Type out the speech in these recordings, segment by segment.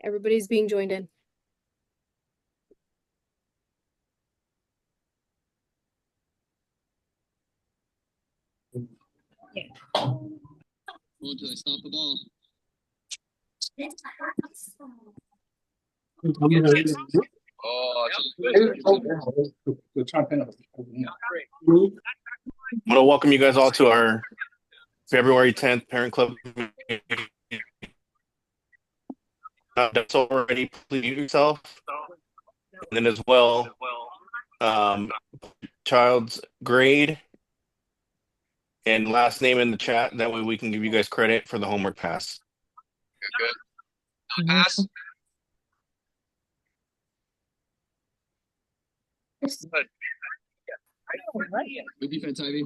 Everybody's being joined in. Until I stop the ball. Oh, I want to welcome you guys all to our February 10th Parent Club meeting. That's already, please mute yourself. And then as well, child's grade and last name in the chat. That way we can give you guys credit for the homework pass. good. Pass. Good defense, Ivy.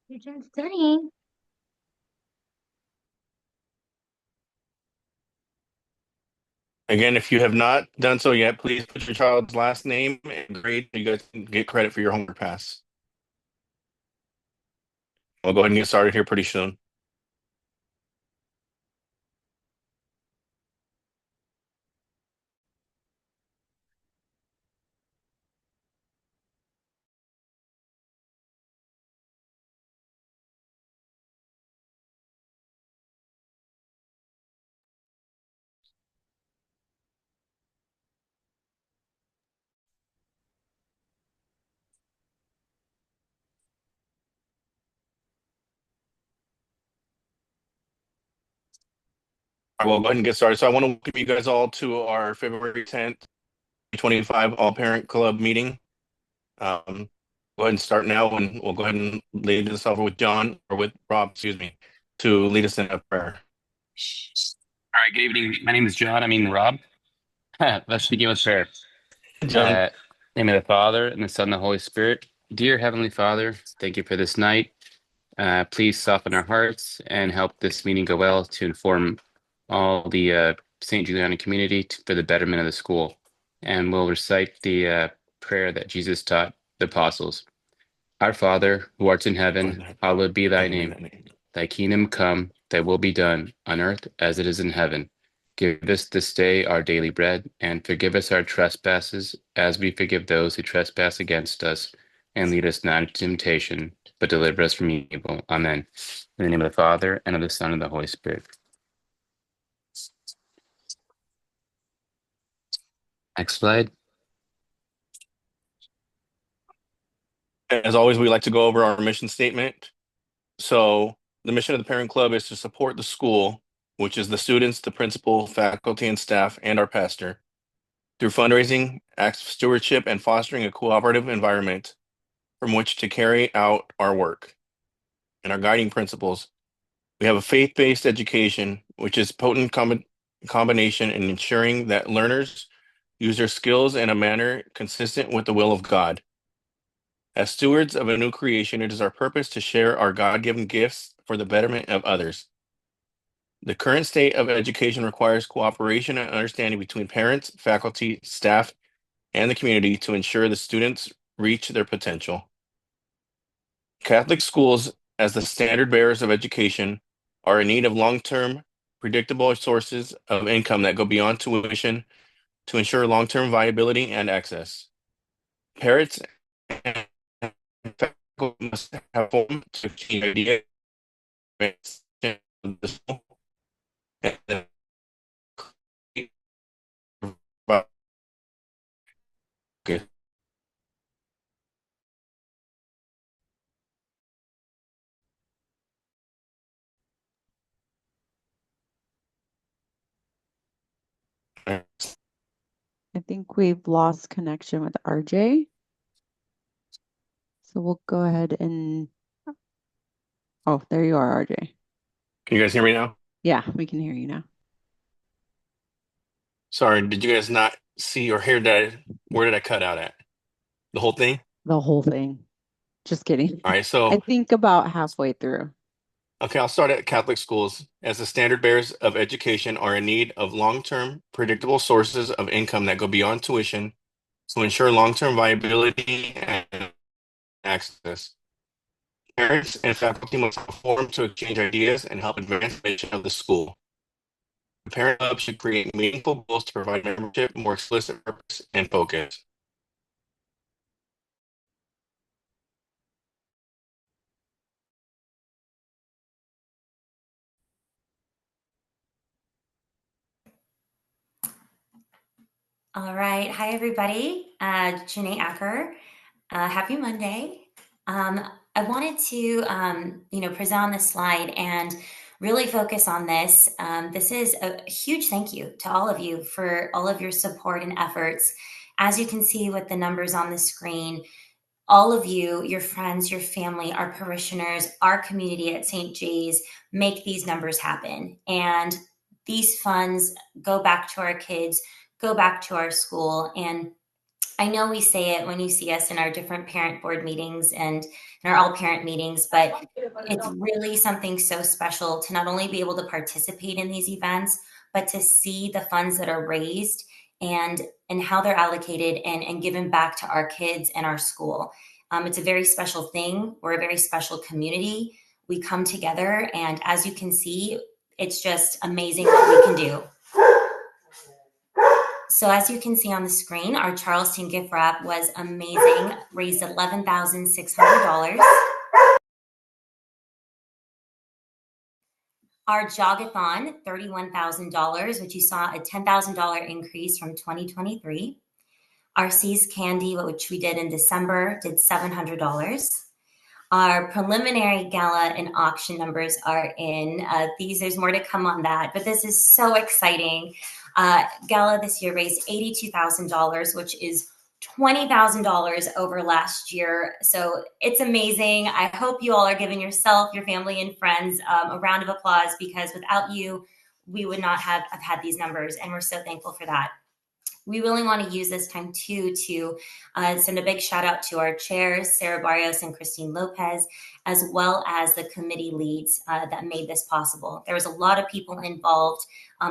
You're just studying. Again, if you have not done so yet, please put your child's last name and grade. You guys can get credit for your homework pass. We'll go ahead and get started here pretty soon. All right, we'll go ahead and get started. So I want to welcome you guys all to our February 10th, 2025 All Parent Club meeting. Go ahead and start now, and we'll go ahead and lead this over with John, or with Rob, excuse me, to lead us in a prayer. All right, good evening. My name is John. I mean Rob. Let's begin with prayer. John. Name of the Father, and the Son, and the Holy Spirit. Dear Heavenly Father, thank you for this night. Please soften our hearts and help this meeting go well to inform all the St. Juliana community for the betterment of the school. And we'll recite the prayer that Jesus taught the apostles. Our Father, who art in heaven, hallowed be thy name. Thy kingdom come, thy will be done, on earth as it is in heaven. Give us this day our daily bread, and forgive us our trespasses, as we forgive those who trespass against us. And lead us not into temptation, but deliver us from evil. Amen. In the name of the Father, and of the Son, and of the Holy Spirit. Next slide. As always, we like to go over our mission statement. So the mission of the Parent Club is to support the school, which is the students, the principal, faculty, and staff, and our pastor, through fundraising, acts of stewardship, and fostering a cooperative environment from which to carry out our work. And our guiding principles: we have a faith-based education, which is potent combination in ensuring that learners use their skills in a manner consistent with the will of God. As stewards of a new creation, it is our purpose to share our God-given gifts for the betterment of others. The current state of education requires cooperation and understanding between parents, faculty, staff, and the community to ensure the students reach their potential. Catholic schools, as the standard bearers of education, are in need of long-term, predictable sources of income that go beyond tuition to ensure long-term viability and access. Parents and faculty must have home to achieve ideas of the school and okay. I think we've lost connection with RJ. So we'll go ahead and, oh, there you are, RJ. Can you guys hear me now? Yeah, we can hear you now. Sorry, did you guys not see or hear that? Where did I cut out at? The whole thing? The whole thing. Just kidding. All right, so I think about halfway through. Okay, I'll start at Catholic schools, as the standard bearers of education are in need of long-term, predictable sources of income that go beyond tuition to ensure long-term viability and access. Parents and faculty must form to exchange ideas and help advance the mission of the school. The Parent Club should create meaningful goals to provide membership more explicit purpose and focus. All right. Hi, everybody. Janae Acker. Happy Monday. I wanted to, present on this slide and really focus on this. This is a huge thank you to all of you for all of your support and efforts. As you can see with the numbers on the screen, all of you, your friends, your family, our parishioners, our community at St. J's make these numbers happen. And these funds go back to our kids, go back to our school. And I know we say it when you see us in our different parent board meetings and in our all parent meetings, but it's really something so special to not only be able to participate in these events, but to see the funds that are raised and how they're allocated and given back to our kids and our school. It's a very special thing. We're a very special community. We come together, and as you can see, it's just amazing what we can do. So as you can see on the screen, our Charleston gift wrap was amazing, raised $11,600. Our Jogathon, $31,000, which you saw a $10,000 increase from 2023. Our Seas Candy, which we did in December, did $700. Our preliminary gala and auction numbers are in. There's more to come on that, but this is so exciting. Gala this year raised $82,000, which is $20,000 over last year. So it's amazing. I hope you all are giving yourself, your family, and friends a round of applause, because without you, we would not have had these numbers, and we're so thankful for that. We really want to use this time too to send a big shout out to our chairs, Sarah Barrios and Christine Lopez, as well as the committee leads that made this possible. There was a lot of people involved.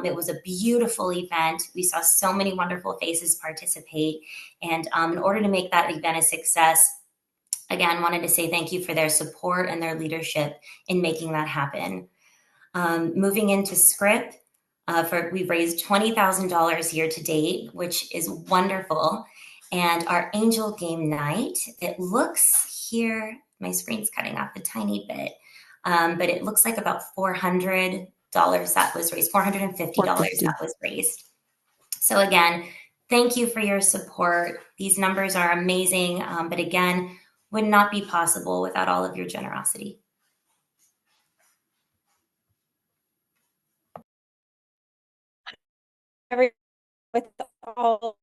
It was a beautiful event. We saw so many wonderful faces participate. And in order to make that event a success, again, wanted to say thank you for their support and their leadership in making that happen. Moving into script. We've raised $20,000 year to date, which is wonderful. And our Angel Game Night, it looks here, my screen's cutting off a tiny bit, but it looks like about $400 that was raised, $450 that was raised. So again, thank you for your support. These numbers are amazing, but again, would not be possible without all of your generosity. With all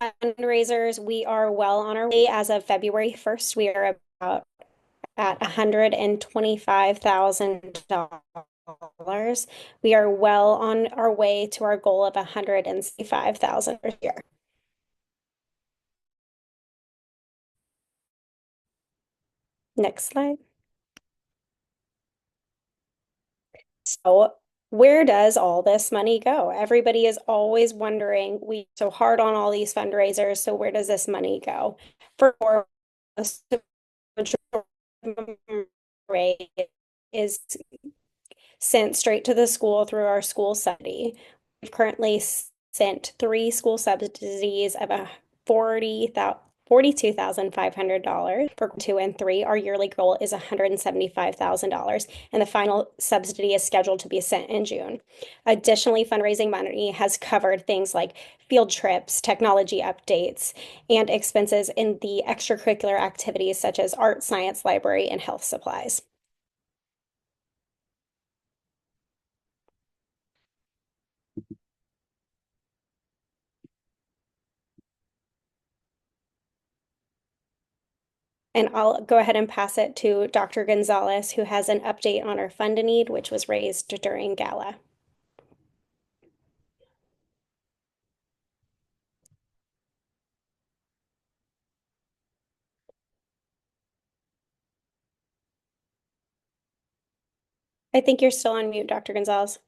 fundraisers, we are well on our way. As of February 1st, we are about at $125,000. We are well on our way to our goal of $165,000 per year. Next slide. So where does all this money go? Everybody is always wondering, we so hard on all these fundraisers, so where does this money go? For us, the rate is sent straight to the school through our school subsidy. We've currently sent 3 school subsidies of $42,500 for 2 and 3. Our yearly goal is $175,000, and the final subsidy is scheduled to be sent in June. Additionally, fundraising money has covered things like field trips, technology updates, and expenses in the extracurricular activities such as art, science, library, and health supplies. And I'll go ahead and pass it to Dr. Gonzalez, who has an update on our fund need, which was raised during Gala. I think you're still on mute, Dr. Gonzalez.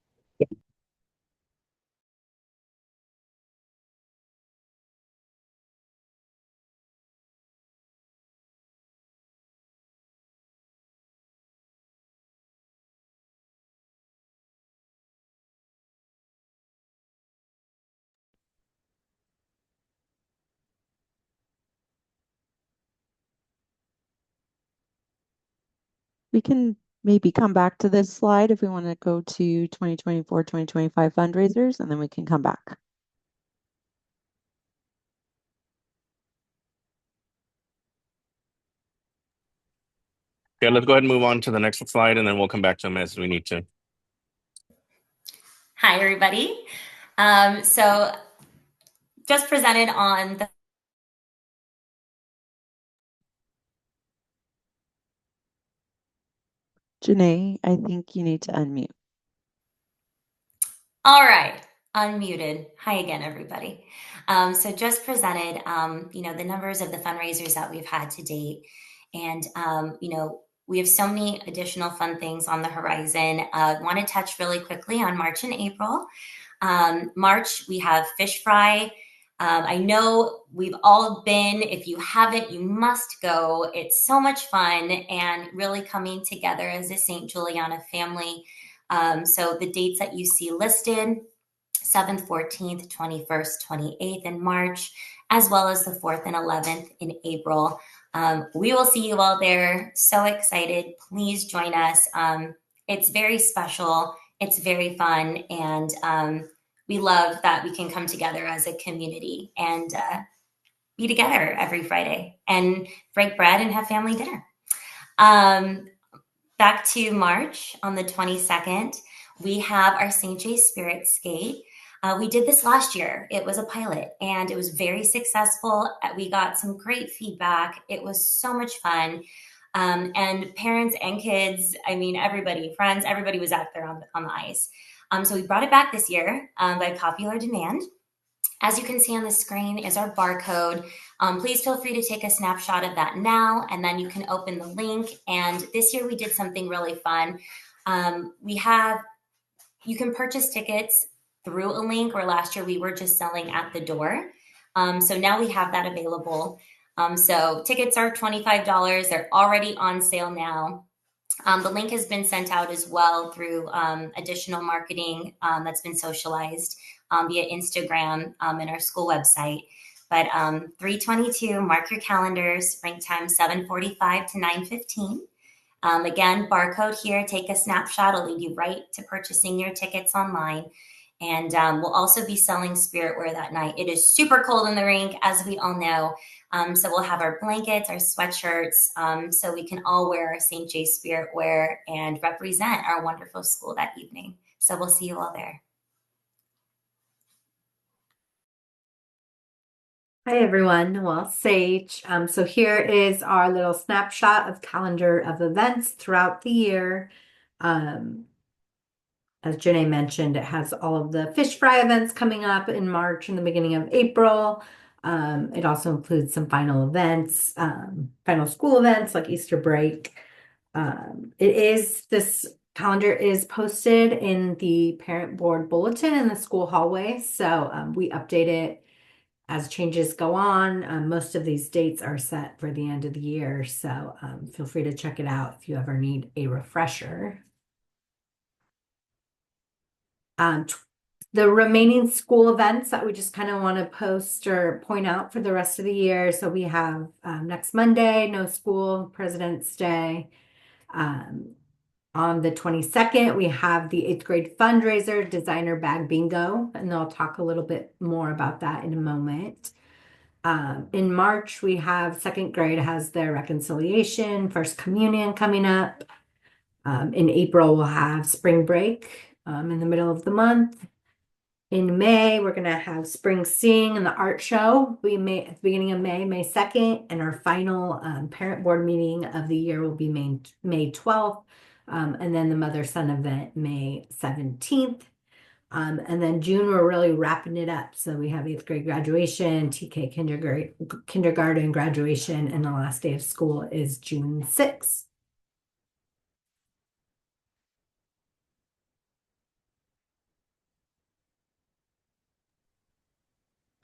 We can maybe come back to this slide if we want to go to 2024, 2025 fundraisers, and then we can come back. Okay, let's go ahead and move on to the next slide, and then we'll come back to them as we need to. Hi, everybody. So just presented on the Janae, I think you need to unmute. All right, unmuted. Hi again, everybody. So just presented, the numbers of the fundraisers that we've had to date. And, we have so many additional fun things on the horizon. Want to touch really quickly on March and April. March, we have Fish Fry. I know we've all been. If you haven't, you must go. It's so much fun and really coming together as a St. Juliana family. So the dates that you see listed, 7th, 14th, 21st, 28th in March, as well as the 4th and 11th in April. We will see you all there. So excited. Please join us. It's very special. It's very fun. And we love that we can come together as a community and be together every Friday and break bread and have family dinner. Back to March on the 22nd, we have our St. J Spirit Skate. We did this last year. It was a pilot and it was very successful. We got some great feedback. It was so much fun. And parents and kids, everybody, friends, everybody was out there on the ice. So we brought it back this year by popular demand. As you can see on the screen is our barcode. Please feel free to take a snapshot of that now, and then you can open the link. And this year we did something really fun. You can purchase tickets through a link, where last year we were just selling at the door. So now we have that available. So tickets are $25. They're already on sale now. The link has been sent out as well through additional marketing that's been socialized via Instagram and our school website. But 3/22, mark your calendars, rank time 7:45 to 9:15. Again, barcode here, take a snapshot. It'll lead you right to purchasing your tickets online. And we'll also be selling spirit wear that night. It is super cold in the rink, as we all know. So we'll have our blankets, our sweatshirts, so we can all wear our St. J spirit wear and represent our wonderful school that evening. So we'll see you all there. Hi everyone, Noelle Sage. So here is our little snapshot of calendar of events throughout the year. As Janae mentioned, it has all of the Fish Fry events coming up in March and the beginning of April. It also includes some final events, final school events like Easter break. This calendar is posted in the parent board bulletin in the school hallway. So we update it as changes go on. Most of these dates are set for the end of the year. So feel free to check it out if you ever need a refresher. The remaining school events that we just kind of want to post or point out for the rest of the year. So we have next Monday, no school, President's Day. On the 22nd, we have the 8th grade fundraiser, designer bag bingo, and I'll talk a little bit more about that in a moment. In March, we have 2nd grade has their reconciliation, first communion coming up. In April, we'll have spring break in the middle of the month. In May, we're going to have spring sing and the art show. At the beginning of May, May 2nd, and our final parent board meeting of the year will be May 12th, and then the mother-son event May 17th. And then June, we're really wrapping it up. So we have 8th grade graduation, TK kindergarten graduation, and the last day of school is June 6th.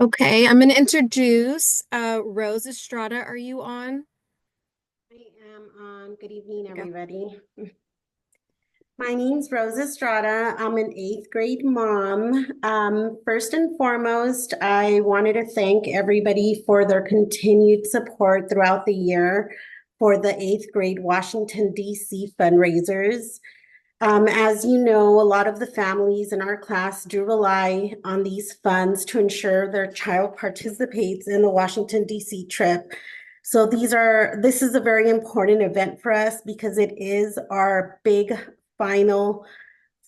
Okay, I'm going to introduce Rose Estrada. Are you on? I am on. Good evening, Go. everybody. My name's Rose Estrada. I'm an 8th grade mom. First and foremost, I wanted to thank everybody for their continued support throughout the year for the 8th grade Washington, D.C. fundraisers. As you know, a lot of the families in our class do rely on these funds to ensure their child participates in the Washington, D.C. trip. So this is a very important event for us because it is our big final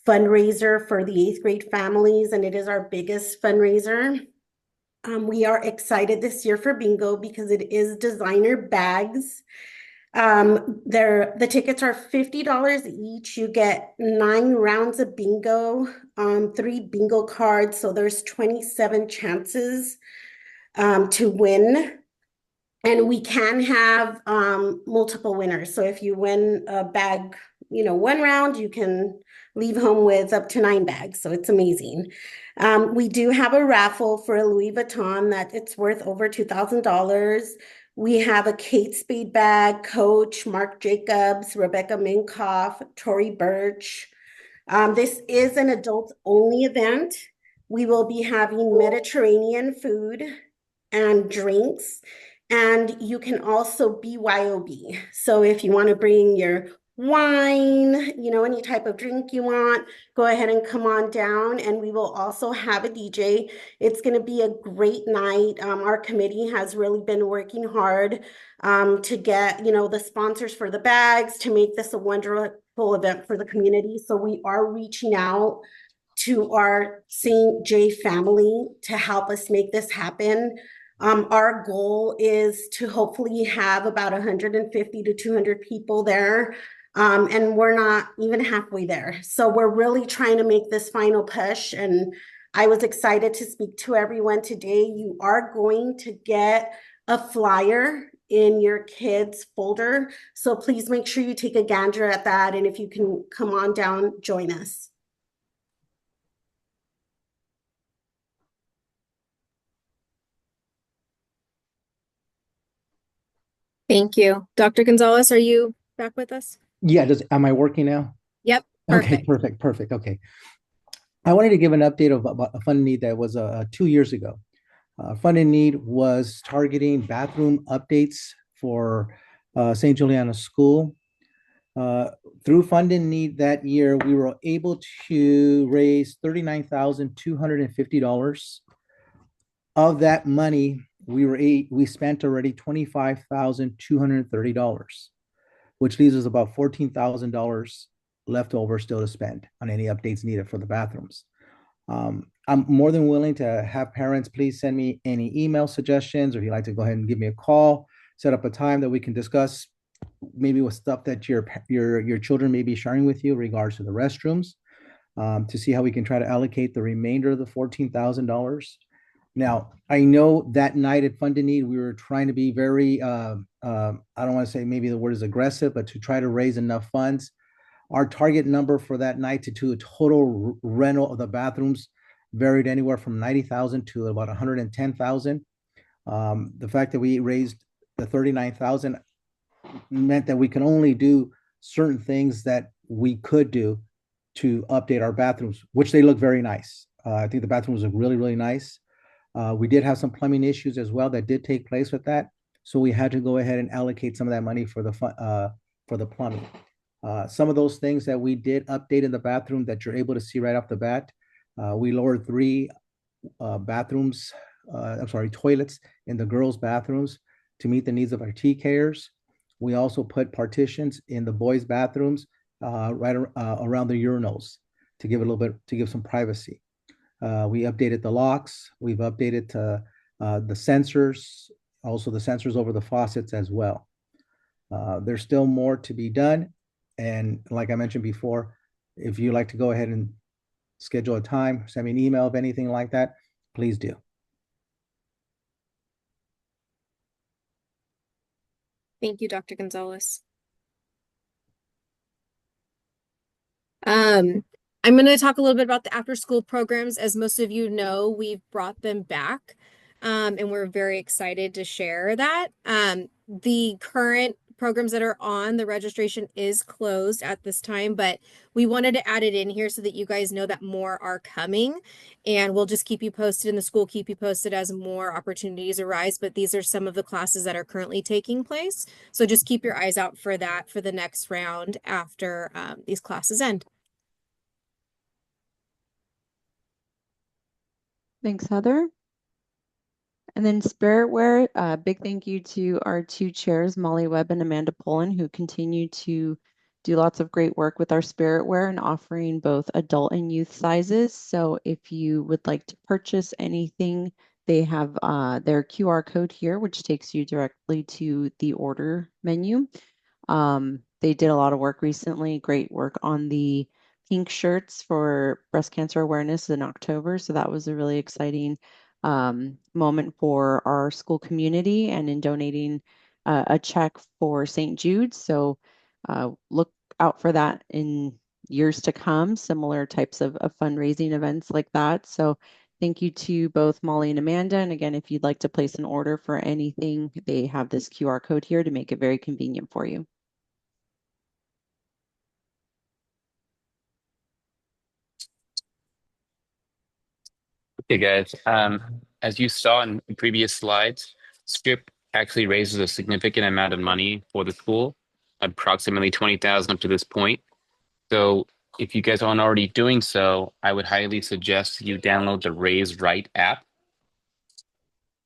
fundraiser for the 8th grade families, and it is our biggest fundraiser. We are excited this year for bingo because it is designer bags. The tickets are $50 each. You get 9 rounds of bingo, 3 bingo cards. So there's 27 chances to win. And we can have multiple winners. So if you win a bag, 1 round, you can leave home with up to 9 bags. So it's amazing. We do have a raffle for a Louis Vuitton that it's worth over $2,000. We have a Kate Spade bag, Coach, Marc Jacobs, Rebecca Minkoff, Tory Burch. This is an adult-only event. We will be having Mediterranean food and drinks, and you can also BYOB. So if you want to bring your wine, any type of drink you want, go ahead and come on down, and we will also have a DJ. It's going to be a great night. Our committee has really been working hard to get, the sponsors for the bags to make this a wonderful event for the community. So we are reaching out to our St. J family to help us make this happen. Our goal is to hopefully have about 150 to 200 people there. And we're not even halfway there. So we're really trying to make this final push. And I was excited to speak to everyone today. You are going to get a flyer in your kids' folder. So please make sure you take a gander at that. And if you can come on down, join us. Thank you. Dr. Gonzalez, are you back with us? Yeah, am I working now? Yep. Okay, Perfect. perfect. Okay. I wanted to give an update about a funding need that was 2 years ago. Funding need was targeting bathroom updates for St. Juliana School. Through funding need that year, we were able to raise $39,250. Of that money, we spent already $25,230, which leaves us about $14,000 left over still to spend on any updates needed for the bathrooms. I'm more than willing to have parents please send me any email suggestions, or if you'd like to go ahead and give me a call, set up a time that we can discuss maybe with stuff that your children may be sharing with you in regards to the restrooms, to see how we can try to allocate the remainder of the $14,000. Now, I know that night at Fund in Need, we were trying to be very, I don't want to say maybe the word is aggressive, but to try to raise enough funds. Our target number for that night to do a total rental of the bathrooms varied anywhere from 90,000 to about 110,000. The fact that we raised the 39,000 meant that we can only do certain things that we could do to update our bathrooms, which they look very nice. I think the bathrooms look really, really nice. We did have some plumbing issues as well that did take place with that. So we had to go ahead and allocate some of that money for the plumbing. Some of those things that we did update in the bathroom that you're able to see right off the bat, we lowered 3 toilets in the girls' bathrooms to meet the needs of our TKers. We also put partitions in the boys' bathrooms right around the urinals to give some privacy. We updated the locks. We've updated the sensors, also the sensors over the faucets as well. There's still more to be done. And like I mentioned before, if you like to go ahead and schedule a time, send me an email of anything like that, please do. Thank you, Dr. Gonzalez. I'm going to talk a little bit about the after-school programs. As most of you know, we've brought them back. And we're very excited to share that. The current programs that are on, the registration is closed at this time, but we wanted to add it in here so that you guys know that more are coming. And we'll just keep you posted, and the school keep you posted as more opportunities arise. But these are some of the classes that are currently taking place. So just keep your eyes out for that for the next round after these classes end. Thanks, Heather. And then Spiritware, big thank you to our two chairs, Molly Webb and Amanda Pullen, who continue to do lots of great work with our Spiritware and offering both adult and youth sizes. So if you would like to purchase anything, they have their QR code here, which takes you directly to the order menu. They did a lot of work recently, great work on the pink shirts for breast cancer awareness in October. So that was a really exciting moment for our school community, and in donating a check for St. Jude's. So look out for that in years to come, similar types of fundraising events like that. So thank you to both Molly and Amanda. And again, if you'd like to place an order for anything, they have this QR code here to make it very convenient for you. Okay, guys. As you saw in previous slides, SCRIP actually raises a significant amount of money for the school, approximately 20,000 up to this point. So if you guys aren't already doing so, I would highly suggest you download the Raise Right app.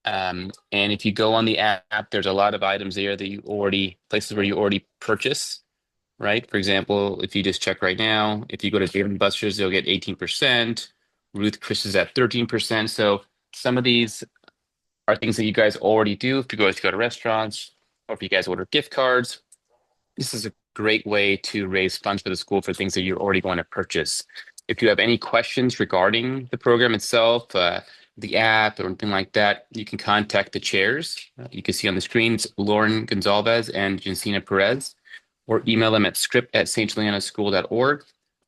And if you go on the app, there's a lot of items there that places where you already purchase, right? For example, if you just check right now, if you go to Dave & Buster's, they'll get 18%. Ruth Chris is at 13%. So some of these are things that you guys already do. If you go to restaurants, or if you guys order gift cards, this is a great way to raise funds for the school for things that you're already going to purchase. If you have any questions regarding the program itself, the app, or anything like that, you can contact the chairs. You can see on the screen, it's Lauren Gonzalez and Jensina Perez, or email them at script@stjulianaschool.org.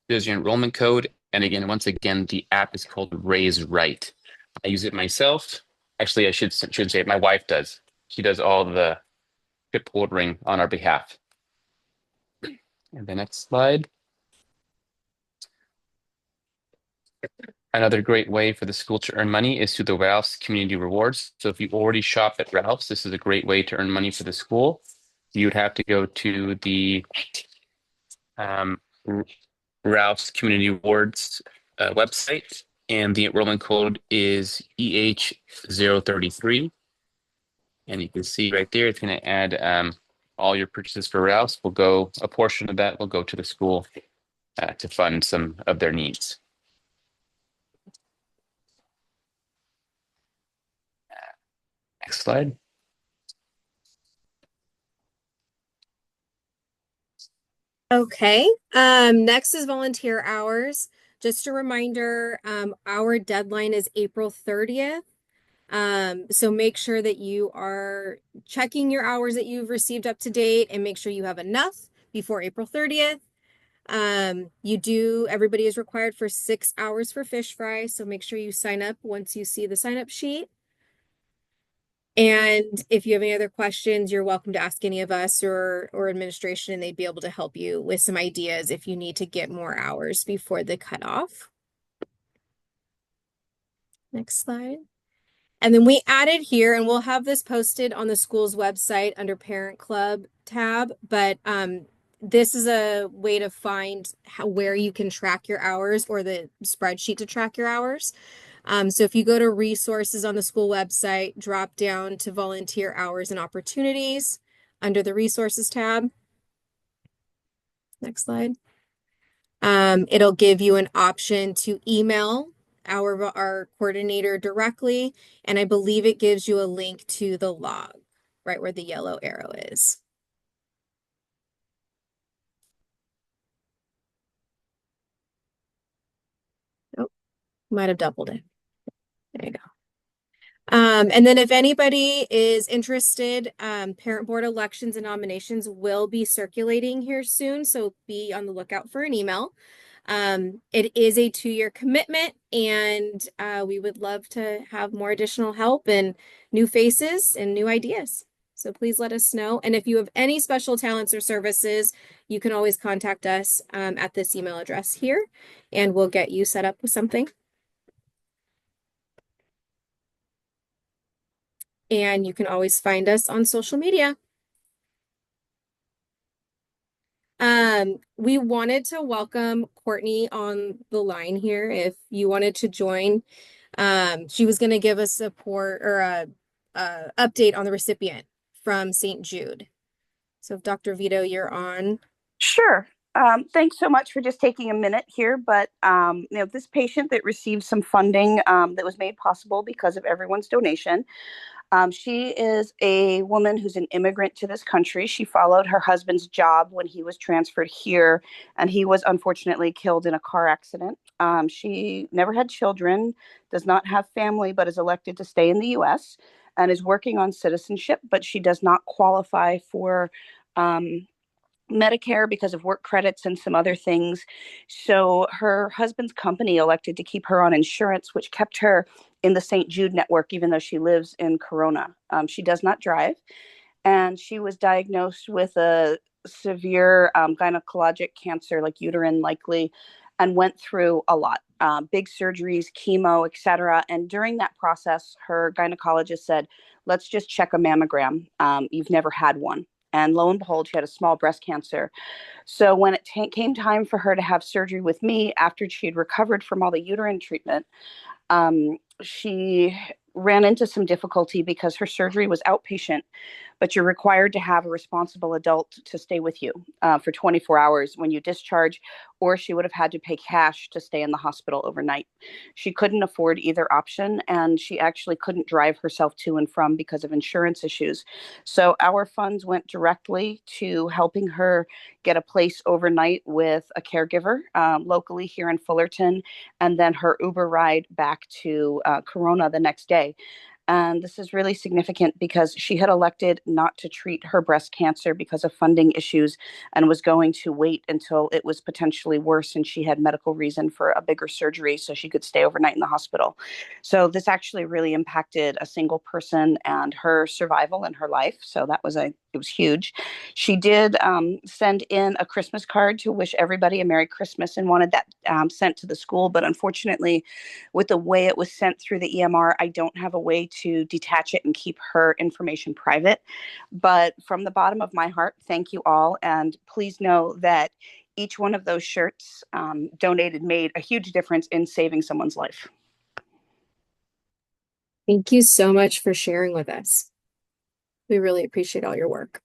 There's your enrollment code. And again, once again, the app is called Raise Right. I use it myself. Actually, I should say it. My wife does. She does all the script ordering on our behalf. And the next slide. Another great way for the school to earn money is through the Ralph's Community Rewards. So if you already shop at Ralph's, this is a great way to earn money for the school. You would have to go to the Ralph's Community Rewards website, and the enrollment code is EH033. And you can see right there, it's going to add all your purchases for Ralph's. A portion of that will go to the school to fund some of their needs. Next slide. Okay. Next is volunteer hours. Just a reminder, our deadline is April 30th. So make sure that you are checking your hours that you've received up to date, and make sure you have enough before April 30th. Everybody is required for 6 hours for fish fry. So make sure you sign up once you see the sign up sheet. And if you have any other questions, you're welcome to ask any of us or administration, and they'd be able to help you with some ideas if you need to get more hours before the cutoff. Next slide. And then we added here, and we'll have this posted on the school's website under Parent Club tab, but this is a way to find where you can track your hours, or the spreadsheet to track your hours. So if you go to resources on the school website, drop down to volunteer hours and opportunities under the resources tab. Next slide. It'll give you an option to email our coordinator directly, and I believe it gives you a link to the log right where the yellow arrow is. Oh, might have doubled it. There you go. And then if anybody is interested, parent board elections and nominations will be circulating here soon, so be on the lookout for an email. It is a 2-year commitment, and we would love to have more additional help and new faces and new ideas. So please let us know. And if you have any special talents or services, you can always contact us at this email address here, and we'll get you set up with something. And you can always find us on social media. We wanted to welcome Courtney on the line here if you wanted to join. She was going to give us support or a update on the recipient from St. Jude. So if Dr. Vito, you're on. Sure. Thanks so much for just taking a minute here. But this patient that received some funding that was made possible because of everyone's donation. She is a woman who's an immigrant to this country. She followed her husband's job when he was transferred here, and he was unfortunately killed in a car accident. She never had children, does not have family, but is elected to stay in the U.S. and is working on citizenship, but she does not qualify for Medicare because of work credits and some other things. So her husband's company elected to keep her on insurance, which kept her in the St. Jude network, even though she lives in Corona. She does not drive, and she was diagnosed with a severe gynecologic cancer, like uterine likely, and went through a lot, big surgeries, chemo, etc. And during that process, her gynecologist said, let's just check a mammogram. You've never had one. And lo and behold, she had a small breast cancer. So when it came time for her to have surgery with me after she had recovered from all the uterine treatment, she ran into some difficulty because her surgery was outpatient, but you're required to have a responsible adult to stay with you for 24 hours when you discharge, or she would have had to pay cash to stay in the hospital overnight. She couldn't afford either option, and she actually couldn't drive herself to and from because of insurance issues. So our funds went directly to helping her get a place overnight with a caregiver locally here in Fullerton, and then her Uber ride back to Corona the next day. And this is really significant because she had elected not to treat her breast cancer because of funding issues and was going to wait until it was potentially worse and she had medical reason for a bigger surgery so she could stay overnight in the hospital. So this actually really impacted a single person and her survival and her life. So it was huge. She did send in a Christmas card to wish everybody a Merry Christmas and wanted that sent to the school. But unfortunately, with the way it was sent through the EMR, I don't have a way to detach it and keep her information private. But from the bottom of my heart, thank you all. And please know that each one of those shirts donated made a huge difference in saving someone's life. Thank you so much for sharing with us. We really appreciate all your work.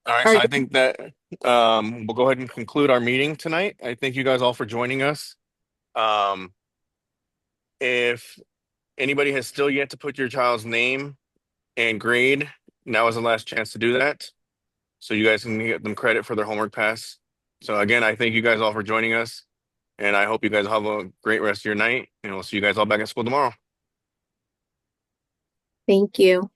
All right, so I think that we'll go ahead and conclude our meeting tonight. I thank you guys all for joining us. If anybody has still yet to put your child's name and grade, now is the last chance to do that, so you guys can get them credit for their homework pass. So again, I thank you guys all for joining us, and I hope you guys have a great rest of your night, and we'll see you guys all back at school tomorrow. Thank you.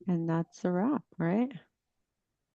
And that's a wrap, right?